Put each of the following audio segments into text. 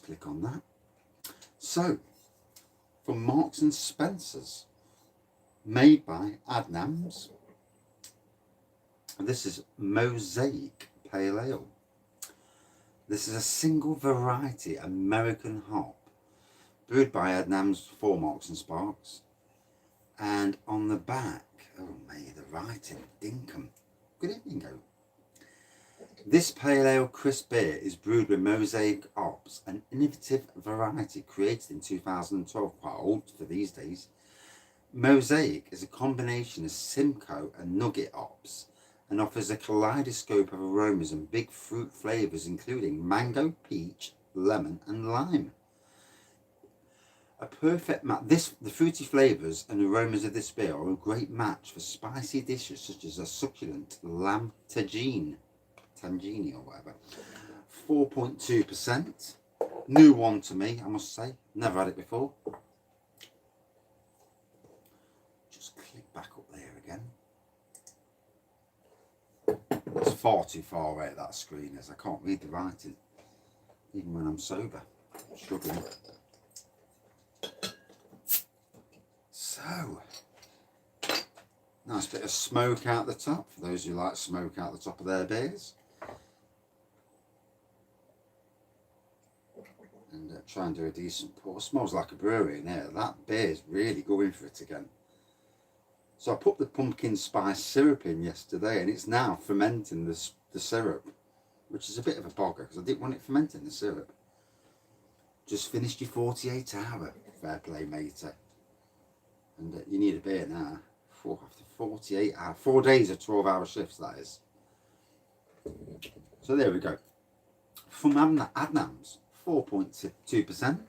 Just click on that. So, from Marks and Spencer's, made by Adnams. This is Mosaic Pale Ale. This is a single variety American hop, brewed by Adnams for Marks and Sparks. And on the back, oh may the writing, dinkum. Good evening, go. This pale ale crisp beer is brewed with Mosaic hops, an innovative variety created in 2012, quite old for these days. Mosaic is a combination of Simcoe and Nugget hops and offers a kaleidoscope of aromas and big fruit flavours including mango, peach, lemon and lime. A perfect match. The fruity flavours and aromas of this beer are a great match for spicy dishes such as a succulent lamb tagine or whatever. 4.2%. New one to me, I must say. Never had it before. Just click back up there again. It's far too far away at that screen as I can't read the writing, even when I'm sober. I'm struggling. So, nice bit of smoke out the top for those who like smoke out the top of their beers. And try and do a decent pour. Smells like a brewery in here. That beer's really going for it again. So I put the pumpkin spice syrup in yesterday and it's now fermenting the syrup, which is a bit of a bogger because I didn't want it fermenting the syrup. Just finished your 48-hour, fair play matey. And you need a beer now. After 48 hours, 4 days of 12-hour shifts, that is. So there we go. From Adnams, 4.2%.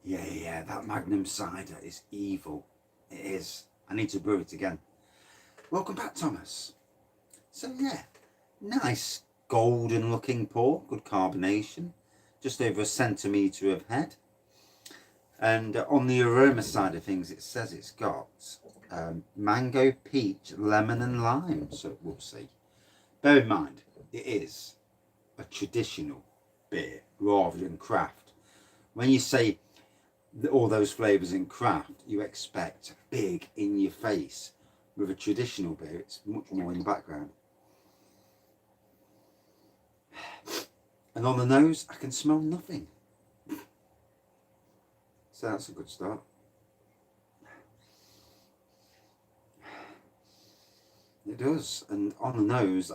Yeah, that Magnum cider is evil. It is. I need to brew it again. Welcome back, Thomas. So yeah, nice golden looking pour, good carbonation, just over 1 centimetre of head. And on the aroma side of things, it says it's got mango, peach, lemon and lime, so we'll see. Bear in mind, it is a traditional beer rather than craft. When you say all those flavours in craft, you expect big in your face. With a traditional beer, it's much more in the background. And on the nose, I can smell nothing. So that's a good start. It does. And on the nose,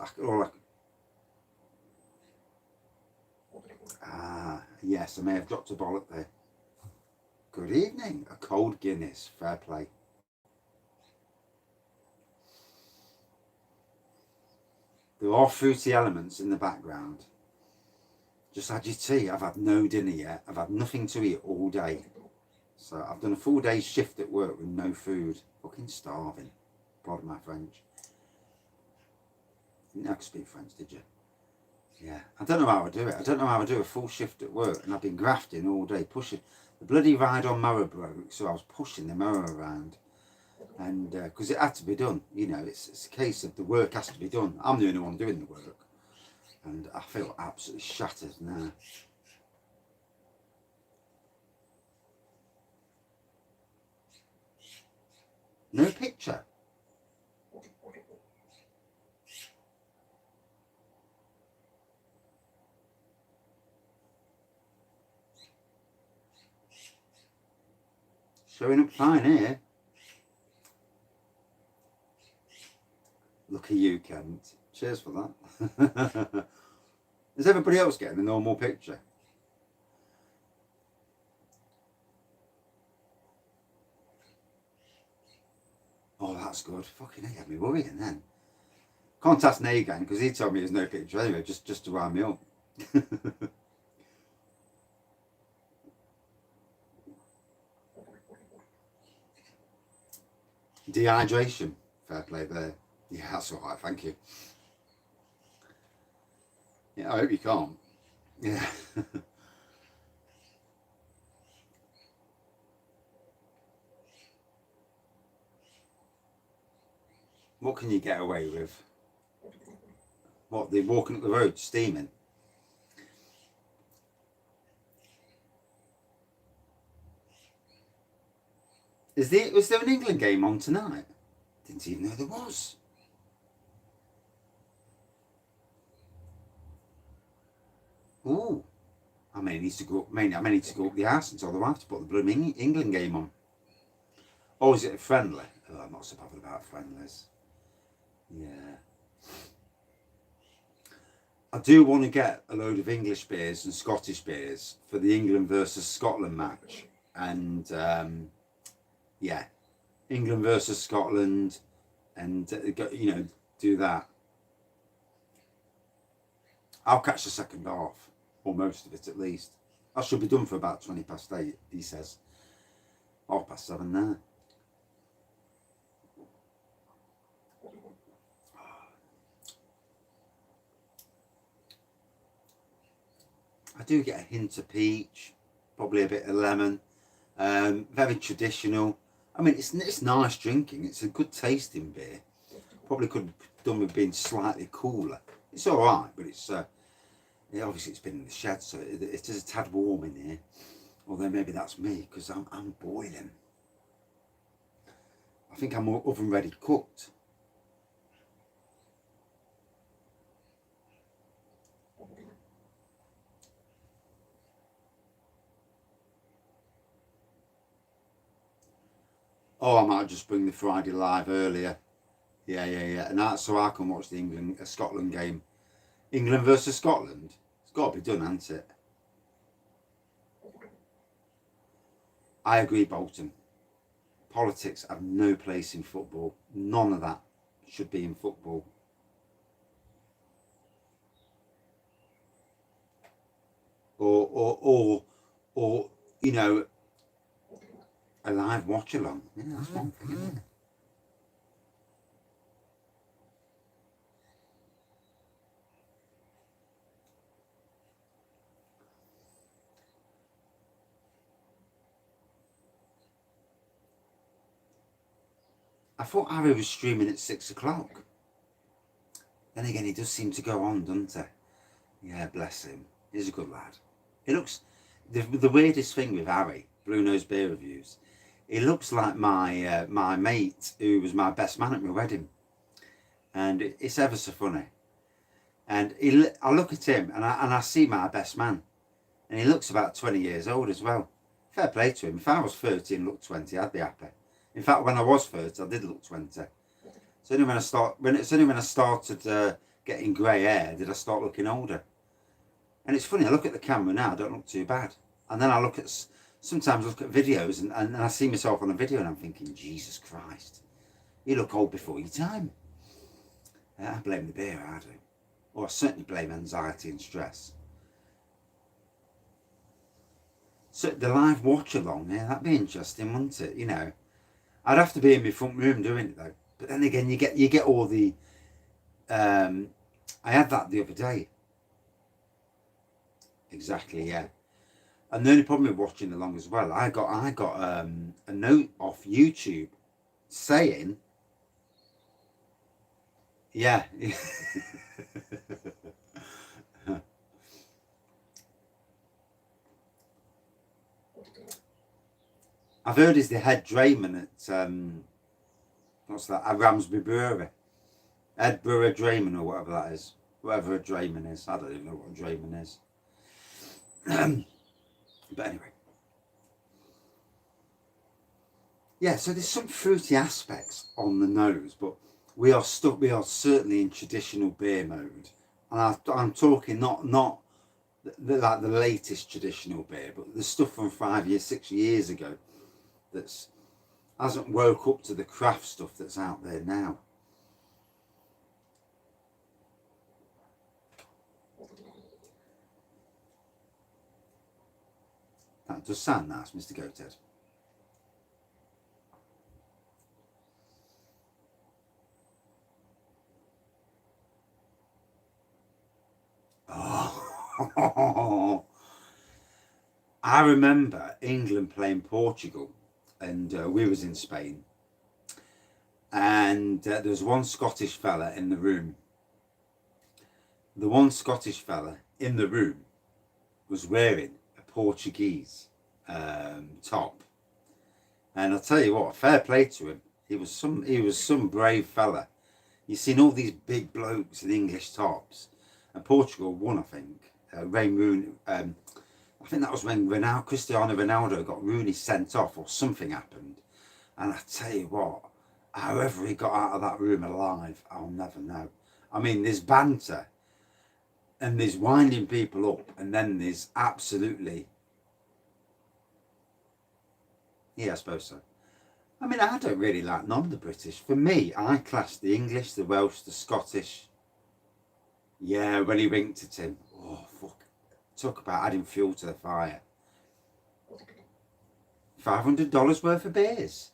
yes, I may have dropped a bollock there. Good evening. A cold Guinness. Fair play. There are fruity elements in the background. Just had your tea. I've had no dinner yet. I've had nothing to eat all day. So I've done a full day's shift at work with no food. Fucking starving. Pardon my French. You didn't have to speak French, did you? Yeah. I don't know how I do it. I don't know how I do a full shift at work. And I've been grafting all day, pushing. The bloody ride on mower broke, so I was pushing the mower around. And because it had to be done. You know, it's a case of the work has to be done. I'm the only one doing the work. And I feel absolutely shattered now. No picture. Showing up fine here. Look at you, Kent. Cheers for that. Is everybody else getting a normal picture? Oh, that's good. Fucking hell, had me worrying then. Can't ask Nate again because he told me there's no picture anyway, just to wind me up. Dehydration. Fair play there. Yeah, that's alright, thank you. Yeah, I hope you can't. Yeah. What can you get away with? What, they're walking up the road steaming? Was there an England game on tonight? Didn't even know there was. Ooh. I may need to go up the arse and tell the wife to put the blooming England game on. Oh, is it a friendly? Oh, I'm not so bothered about friendlies. Yeah. I do want to get a load of English beers and Scottish beers for the England versus Scotland match. And yeah, England versus Scotland, and do that. I'll catch the second half, or most of it at least. I should be done for about 8:20, he says. 7:30 there. I do get a hint of peach, probably a bit of lemon. Very traditional. I mean, it's nice drinking. It's a good tasting beer. Probably could have done with being slightly cooler. It's all right, but it's obviously it's been in the shed, so it is a tad warm in here. Although maybe that's me because I'm boiling. I think I'm oven ready cooked. Oh, I might just bring the Friday live earlier. Yeah. And that's so I can watch the Scotland game. England versus Scotland. It's got to be done, hasn't it? I agree, Bolton. Politics have no place in football. None of that should be in football. Or a live watch along. Yeah, that's one thing, isn't it? I thought Harry was streaming at 6:00. Then again, he does seem to go on, doesn't he? Yeah, bless him. He's a good lad. He looks the weirdest thing with Harry, Blue Nose Beer Reviews. He looks like my mate who was my best man at my wedding, and it's ever so funny. And I look at him and I see my best man, and he looks about 20 years old as well. Fair play to him. If I was 30 and looked 20, I'd be happy. In fact, when I was 30, I did look 20. It's only when I started getting grey hair did I start looking older. And it's funny, I look at the camera now, I don't look too bad. And then sometimes I look at videos and I see myself on a video and I'm thinking, Jesus Christ, you look old before your time. I blame the beer, I do. Or I certainly blame anxiety and stress. So the live watch along, yeah, that'd be interesting, wouldn't it? I'd have to be in my front room doing it though. But then again, you get all the. I had that the other day. Exactly, yeah. And the only problem with watching along as well, I got a note off YouTube saying, yeah. I've heard he's the head drayman at what's that? Adnams Brewery. Ed Brewer Drayman or whatever that is. Whatever a drayman is. I don't even know what a drayman is. But anyway. Yeah, so there's some fruity aspects on the nose, but we are certainly in traditional beer mode. And I'm talking not like the latest traditional beer, but the stuff from 6 years ago that's hasn't woke up to the craft stuff that's out there now. That does sound nice, Mr. Goathead. Oh, I remember England playing Portugal, and we was in Spain, and there was one Scottish fella in the room, the one Scottish fella in the room was wearing a Portuguese top, and I'll tell you what, fair play to him. He was some brave fella. You've seen all these big blokes in English tops, and Portugal won, I think. Wayne Rooney, I think that was when Cristiano Ronaldo got Rooney sent off, or something happened. And I tell you what, however he got out of that room alive, I'll never know. I mean, there's banter, and there's winding people up, and then there's absolutely, yeah, I suppose so. I mean, I don't really like none of the British. For me, I class the English, the Welsh, the Scottish. Yeah, when he winked at him. Oh, fuck. Talk about adding fuel to the fire. $500 worth of beers.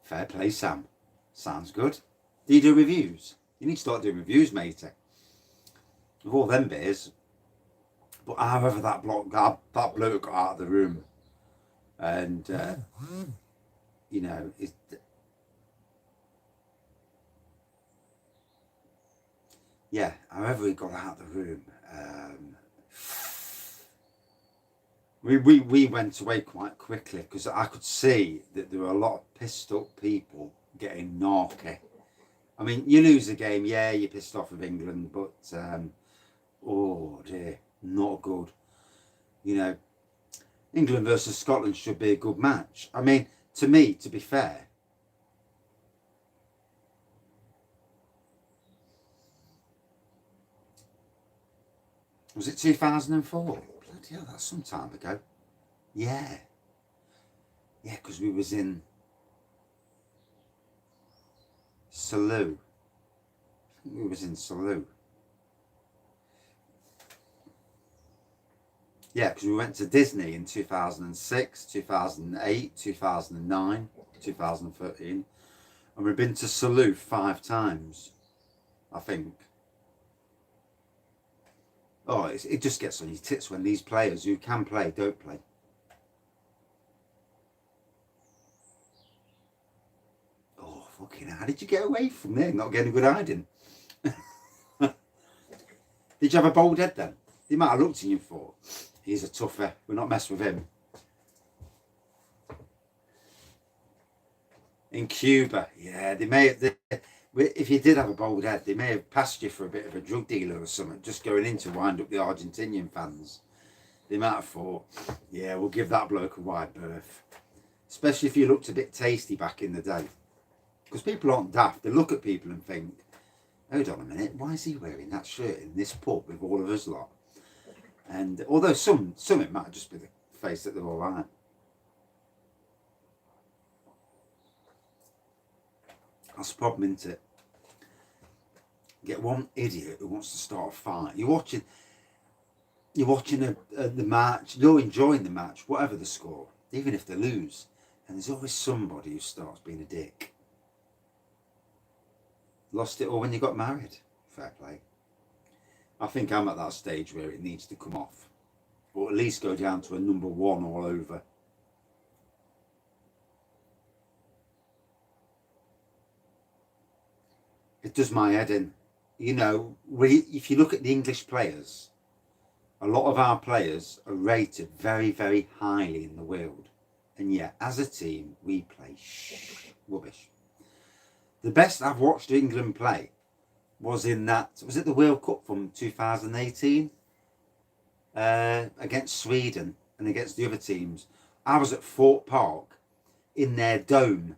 Fair play, Sam. Sounds good. Do you do reviews? You need to start doing reviews, matey. With all them beers. But however that bloke got out of the room, and you know, yeah, however he got out of the room, we went away quite quickly, because I could see that there were a lot of pissed up people getting narky. I mean, you lose a game, yeah, you're pissed off with England, but oh dear, not good. You know, England versus Scotland should be a good match. I mean, to me, to be fair, was it 2004? Bloody hell, that's some time ago. Yeah. Yeah, because we was in Salou. I think we was in Salou. Yeah, because we went to Disney in 2006, 2008, 2009, 2013. And we've been to Salou 5 times, I think. Oh, it just gets on your tits when these players who can play don't play. Oh, fucking how did you get away from there? Not getting a good hiding. Did you have a bald head then? They might have looked at you for. He's a tougher. We're not messing with him. In Cuba, yeah, they may have, if you did have a bald head, they may have passed you for a bit of a drug dealer or something, just going in to wind up the Argentinian fans. They might have thought, yeah, we'll give that bloke a wide berth. Especially if you looked a bit tasty back in the day. Because people aren't daft. They look at people and think, hold on a minute, why is he wearing that shirt in this pub with all of us lot? And although some it might just be the face that they're all right. That's the problem, isn't it? Get one idiot who wants to start a fight. You're watching the match, you're enjoying the match, whatever the score, even if they lose. And there's always somebody who starts being a dick. Lost it all when you got married. Fair play. I think I'm at that stage where it needs to come off. Or at least go down to a number 1 all over. It does my head in. You know, if you look at the English players, a lot of our players are rated very, very highly in the world. And yet, as a team, we play rubbish. The best I've watched England play was in that, was it the World Cup from 2018? Against Sweden and against the other teams. I was at Fort Park in their dome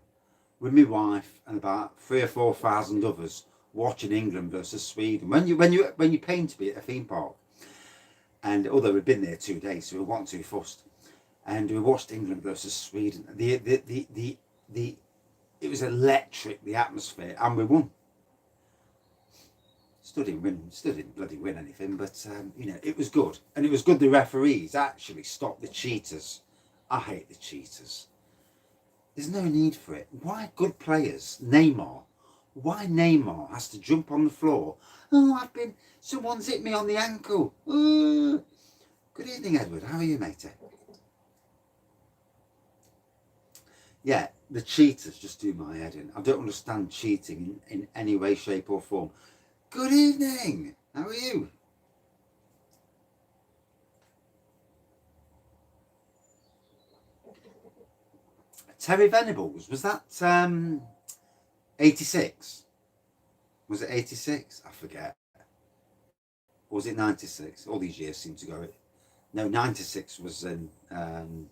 with my wife and about 3,000 or 4,000 others watching England versus Sweden. When you paying to be at a theme park, and although we'd been there 2 days, so we weren't too fussed, and we watched England versus Sweden. It was electric, the atmosphere, and we won. Still didn't bloody win anything, but you know, it was good. And it was good the referees actually stopped the cheaters. I hate the cheaters. There's no need for it. Why good players, why Neymar has to jump on the floor? Oh, someone's hit me on the ankle. Good evening, Edward. How are you, matey? Yeah, the cheaters just do my head in. I don't understand cheating in any way, shape or form. Good evening. How are you? Terry Venables, was that 86? Was it 86? I forget. Or was it 96? All these years seem to go. No, 96 was in, wasn't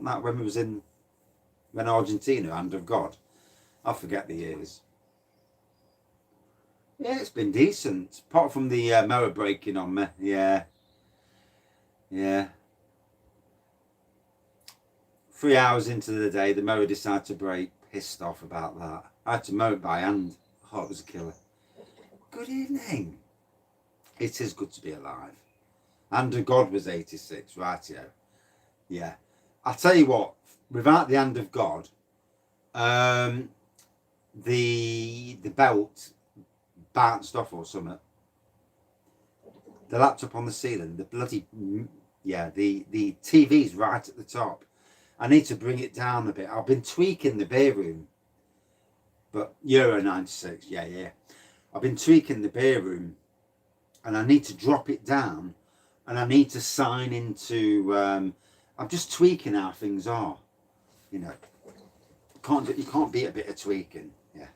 that when we was in, when Argentina, Hand of God? I forget the years. Yeah, it's been decent. Apart from the mower breaking on me. Yeah. Yeah. 3 hours into the day, the mower decided to break. Pissed off about that. I had to mow it by hand. Oh, it was a killer. Good evening. It is good to be alive. Hand of God was 86, rightio. Yeah. I'll tell you what, without the hand of God, the belt bounced off or something. The laptop on the ceiling, the bloody, yeah, the TV's right at the top. I need to bring it down a bit. I've been tweaking the beer room, but Euro 96, yeah. I've been tweaking the beer room, and I need to drop it down, and I need to sign into. I'm just tweaking how things are, you know. You can't beat a bit of tweaking. Yeah,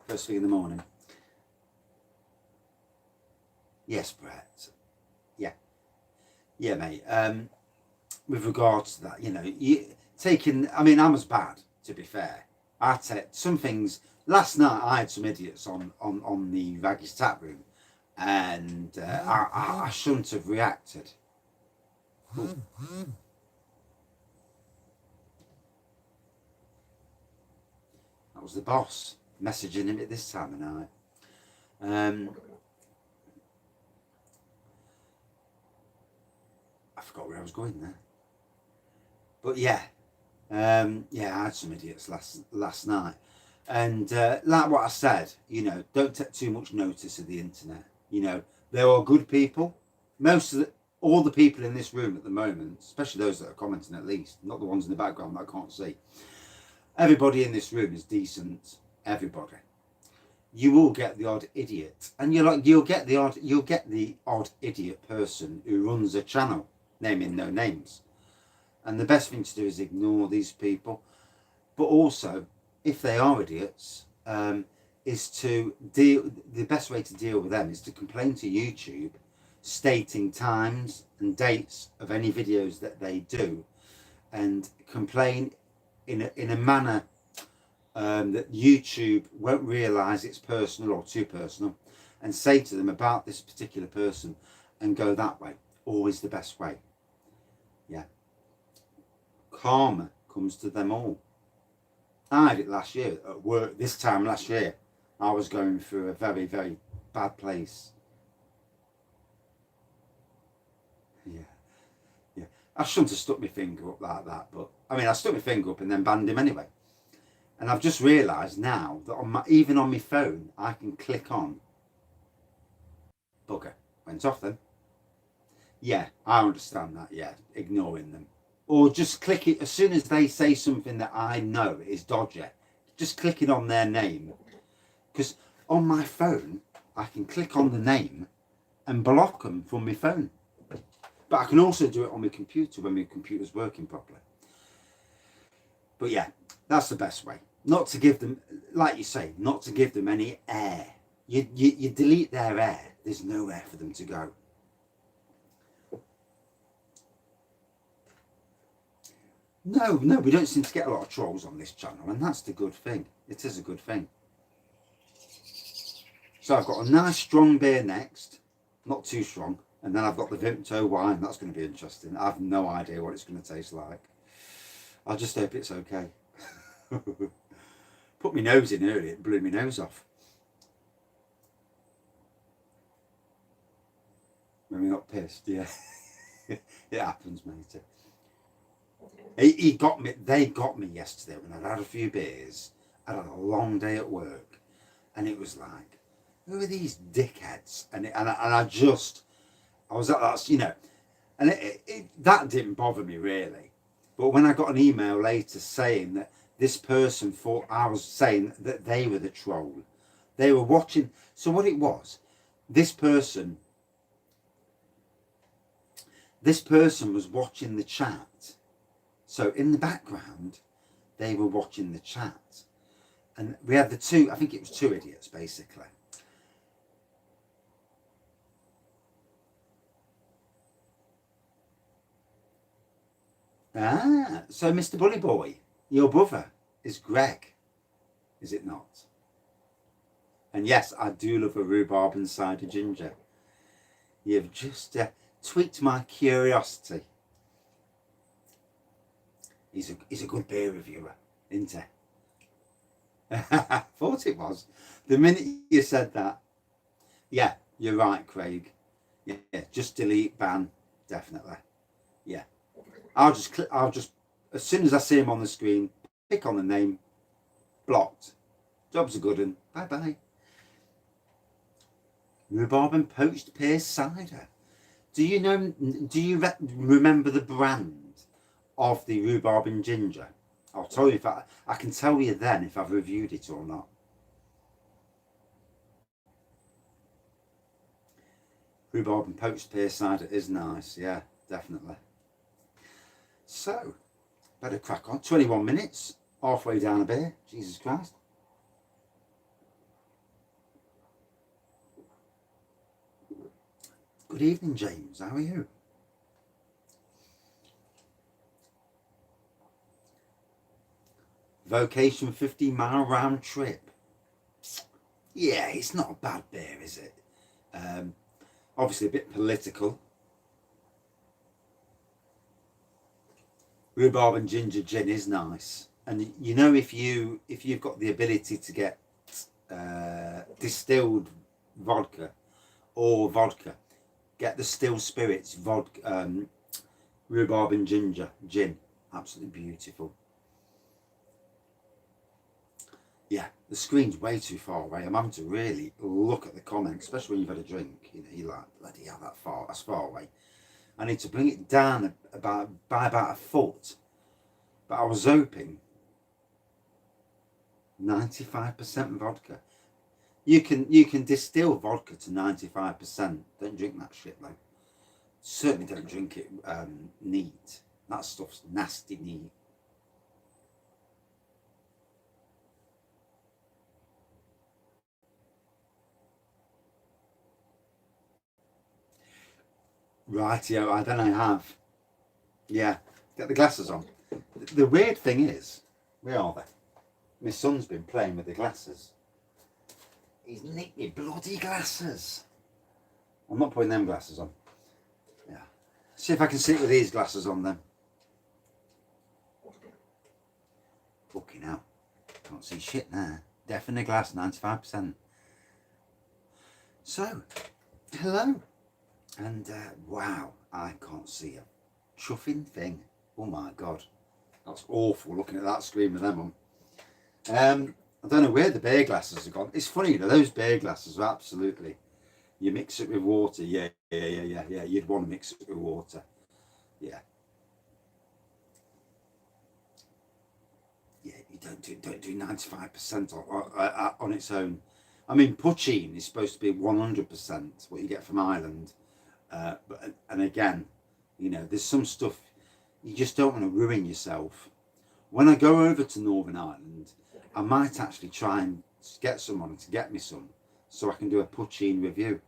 first thing in the morning. Yes, Brett. Yeah, mate. With regards to that, you know, I mean, I'm as bad, to be fair. I take some things. Last night I had some idiots on the Wraggys tap room, and I shouldn't have reacted. Ooh. That was the boss messaging him at this time of night. I forgot where I was going there, but yeah, I had some idiots last night, and like what I said, you know, don't take too much notice of the internet. You know, there are good people. All the people in this room at the moment, especially those that are commenting, at least, not the ones in the background that I can't see. Everybody in this room is decent. Everybody. You will get the odd idiot, and you'll get the odd idiot person who runs a channel, naming no names. And the best thing to do is ignore these people. But also, if they are idiots, is to deal. The best way to deal with them is to complain to YouTube, stating times and dates of any videos that they do, and complain in a manner that YouTube won't realise it's personal or too personal, and say to them about this particular person, and go that way. Always the best way. Yeah. Karma comes to them all. I had it last year at work. This time last year, I was going through a very, very bad place. Yeah. I shouldn't have stuck my finger up like that, but I mean, I stuck my finger up and then banned him anyway. And I've just realised now that even on my phone, I can click on. Bugger. Went off then. Yeah, I understand that. Yeah, ignoring them. Or just click it as soon as they say something that I know is dodgy. Just clicking on their name. Because on my phone, I can click on the name and block them from my phone. But I can also do it on my computer when my computer's working properly. But yeah, that's the best way. Not to give them, like you say, not to give them any air. You delete their air. There's nowhere for them to go. No, we don't seem to get a lot of trolls on this channel, and that's the good thing. It is a good thing. So I've got a nice strong beer next, not too strong, and then I've got the Vimto wine. That's going to be interesting. I have no idea what it's going to taste like. I just hope it's okay. Put my nose in earlier, it blew my nose off. When we got pissed, yeah. It happens, mate. They got me yesterday when I'd had a few beers. I'd had a long day at work, and it was like, who are these dickheads? And I was at that, you know, and that didn't bother me really. But when I got an email later saying that this person thought I was saying that they were the troll. They were watching. So what it was, this person was watching the chat. So in the background, they were watching the chat. And we had the two, I think it was two idiots, basically. Ah, so Mr. Bully Boy, your brother is Greg, is it not? And yes, I do love a rhubarb and cider ginger. You've just tweaked my curiosity. He's a good beer reviewer, isn't he? I thought it was. The minute you said that, yeah, you're right, Craig. Yeah, just delete, ban, definitely. Yeah, I'll just, as soon as I see him on the screen, pick on the name, blocked. Job's a good one. Bye bye. Rhubarb and poached pear cider. Do you know? Do you remember the brand of the rhubarb and ginger? I'll tell you if I can tell you then if I've reviewed it or not. Rhubarb and poached pear cider is nice, yeah, definitely. So, better crack on. 21 minutes, halfway down a beer. Jesus Christ. Good evening, James. How are you? Vocation 50-mile round trip. Yeah, it's not a bad beer, is it? Obviously a bit political. Rhubarb and ginger gin is nice, and you know, if you've got the ability to get distilled vodka or vodka, get the still spirits vodka, rhubarb and ginger gin. Absolutely beautiful. Yeah, the screen's way too far away. I'm having to really look at the comments, especially when you've had a drink. You know, you're like, bloody hell, that's far away. I need to bring it down by about a foot. But I was hoping 95% vodka. You can distill vodka to 95%. Don't drink that shit though. Certainly don't drink it neat. That stuff's nasty neat. Rightio, I don't know have. Yeah, get the glasses on. The weird thing is, where are they? My son's been playing with the glasses. He's nicked me bloody glasses. I'm not putting them glasses on. Yeah. See if I can sit with these glasses on then. Fucking hell. Can't see shit there. Deaf in the glass, 95%. So, hello. And wow, I can't see a chuffing thing. Oh my God. That's awful looking at that screen with them on. I don't know where the beer glasses have gone. It's funny, you know, those beer glasses are absolutely, you mix it with water. Yeah. You'd want to mix it with water. Yeah. Yeah, you don't do 95% on its own. I mean, poutine is supposed to be 100% what you get from Ireland. And again, you know, there's some stuff you just don't want to ruin yourself. When I go over to Northern Ireland, I might actually try and get someone to get me some so I can do a poutine review.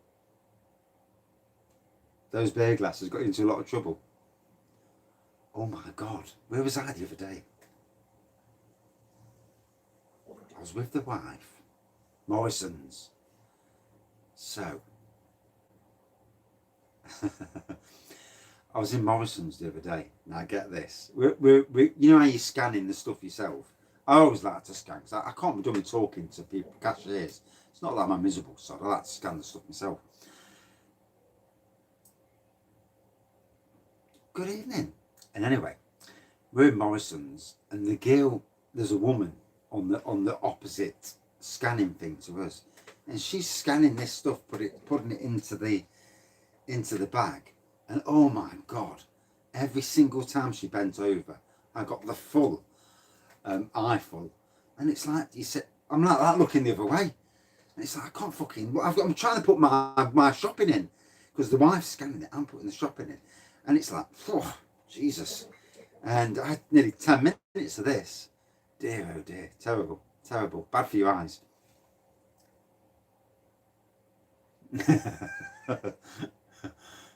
Those beer glasses got into a lot of trouble. Oh my God, where was I the other day? I was with the wife, Morrison's. So, I was in Morrison's the other day. Now get this. You know how you're scanning the stuff yourself? I always like to scan because I can't be doing talking to people, cashiers. It's not like I'm a miserable sod. I like to scan the stuff myself. Good evening. And anyway, we're in Morrison's, and the girl, there's a woman on the opposite scanning thing to us, and she's scanning this stuff, putting it into the bag. And oh my God, every single time she bent over, I got the full, eyeful, and it's like you said, I'm like that looking the other way, and it's like I can't fucking. I'm trying to put my shopping in because the wife's scanning it. I'm putting the shopping in, and it's like, oh, Jesus, and I had nearly 10 minutes of this. Dear, oh dear, terrible, terrible, bad for your eyes.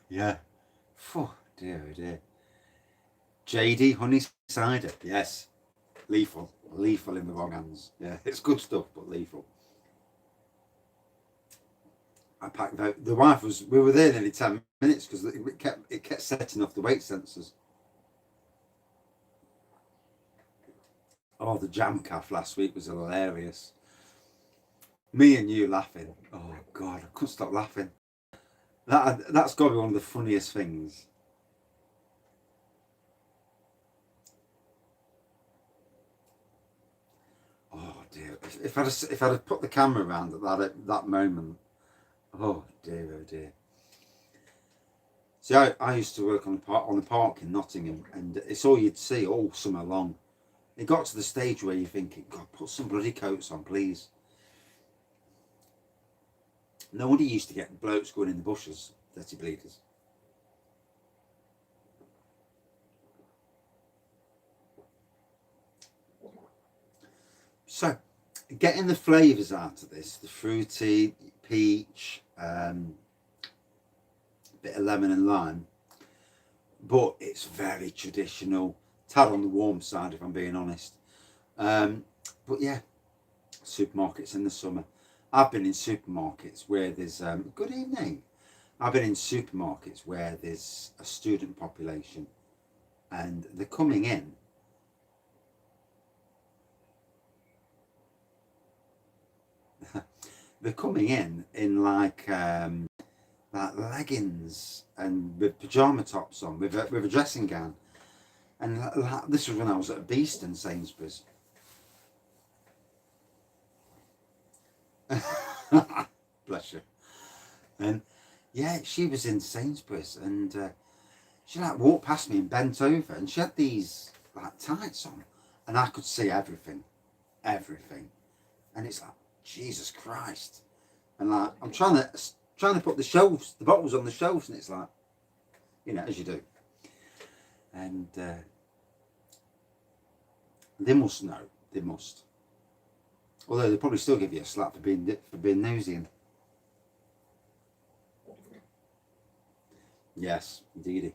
Yeah. Oh dear, oh dear. JD honey cider, yes. Lethal in the wrong hands. Yeah, it's good stuff, but lethal. I packed out. The wife was. We were there nearly 10 minutes because it kept setting off the weight sensors. Oh, the jam calf last week was hilarious. Me and you laughing. Oh God, I couldn't stop laughing. That's got to be one of the funniest things. Oh dear! If I'd have put the camera around at that moment, oh dear, oh dear. See, I used to work on the park in Nottingham, and it's all you'd see all summer long. It got to the stage where you're thinking, God, put some bloody coats on, please. No wonder you used to get blokes going in the bushes, dirty bleeders. So, getting the flavours out of this, the fruity, peach, bit of lemon and lime, but it's very traditional, tad on the warm side if I'm being honest. But yeah, supermarkets in the summer. I've been in supermarkets where there's good evening. I've been in supermarkets where there's a student population and they're coming in. They're coming in like leggings and with pajama tops on, with a dressing gown. And this was when I was at Beeston Sainsbury's. Bless you. And yeah, she was in Sainsbury's, and she like walked past me and bent over, and she had these like tights on, and I could see everything, and it's like Jesus Christ, and like I'm trying to put the bottles on the shelves, and it's like, as you do, and they must know, they must. Although they'll probably still give you a slap for being nosy. Yes, indeedy.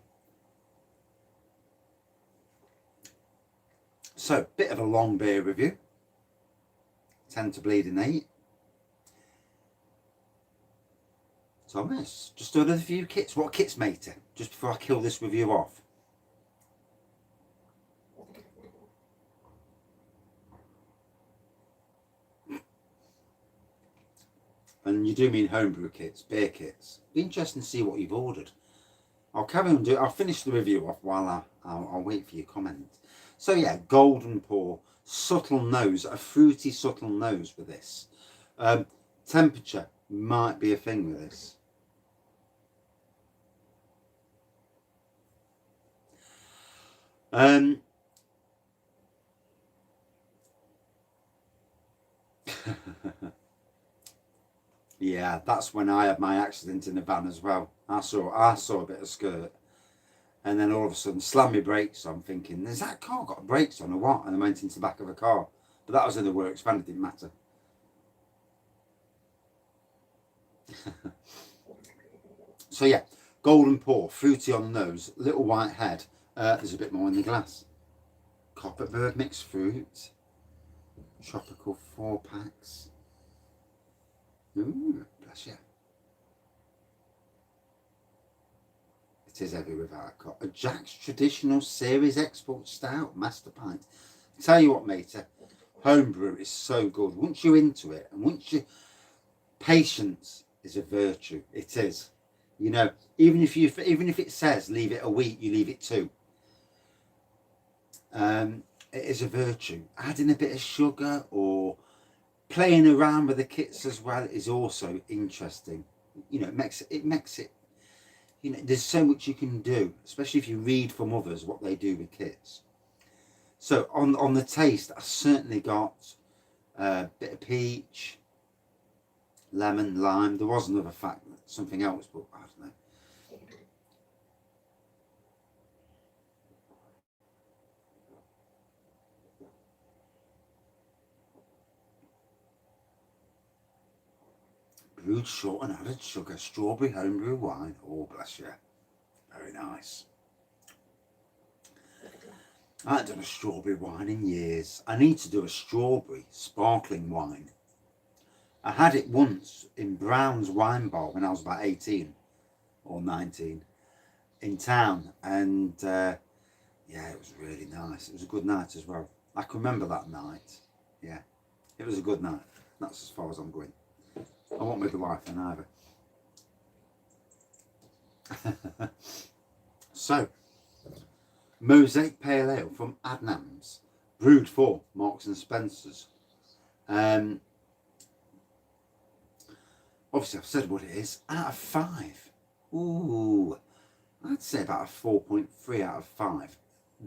So, bit of a long beer review. Tend to bleed in 8. Thomas, just ordered a few kits. What kits, matey? Just before I kill this review off. And you do mean homebrew kits, beer kits. Be interesting to see what you've ordered. I'll carry on I'll finish the review off while I'll wait for your comment. So yeah, golden pour, subtle nose, a fruity subtle nose with this. Temperature might be a thing with this. Yeah, that's when I had my accident in the van as well. I saw a bit of skirt, and then all of a sudden slammed my brakes on, thinking, has that car got brakes on or what? And I went into the back of a car. But that was in the works van, it didn't matter. So yeah, golden pour, fruity on the nose, little white head. There's a bit more in the glass. Copperberg mixed fruit, tropical 4-packs. Ooh, bless you. It is heavy without a cut. A Jack's Traditional Series Export Stout, Master Pint. Tell you what, mate, homebrew is so good. Once you're into it, and patience is a virtue. It is. Even if it says leave it a week, you leave it 2. It is a virtue. Adding a bit of sugar or playing around with the kits as well is also interesting. It makes it. There's so much you can do, especially if you read from others what they do with kits. So on the taste, I certainly got a bit of peach, lemon, lime. There was another fact, something else, but I don't know. Brewed short and added sugar, strawberry homebrew wine. Oh, bless you. Very nice. I haven't done a strawberry wine in years. I need to do a strawberry sparkling wine. I had it once in Brown's wine bar when I was about 18 or 19 in town, and yeah, it was really nice. It was a good night as well. I can remember that night. Yeah, it was a good night. That's as far as I'm going. I won't with the wife then either. So, Mosaic Pale Ale from Adnams, brewed for Marks and Spencer's. Obviously, I've said what it is. Out of 5. Ooh, I'd say about a 4.3 out of 5.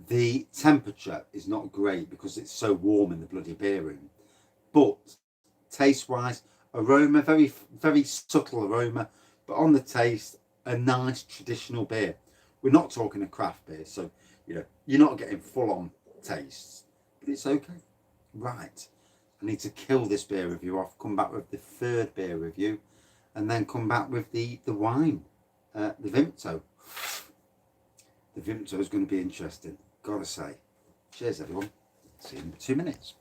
The temperature is not great because it's so warm in the bloody beer room. But taste-wise, aroma, very, very subtle aroma. But on the taste, a nice traditional beer. We're not talking a craft beer, so you're not getting full-on tastes. But it's okay. Right. I need to kill this beer review off, come back with the third beer review, and then come back with the wine, the Vimto. The Vimto is going to be interesting, gotta say. Cheers, everyone. See you in 2 minutes.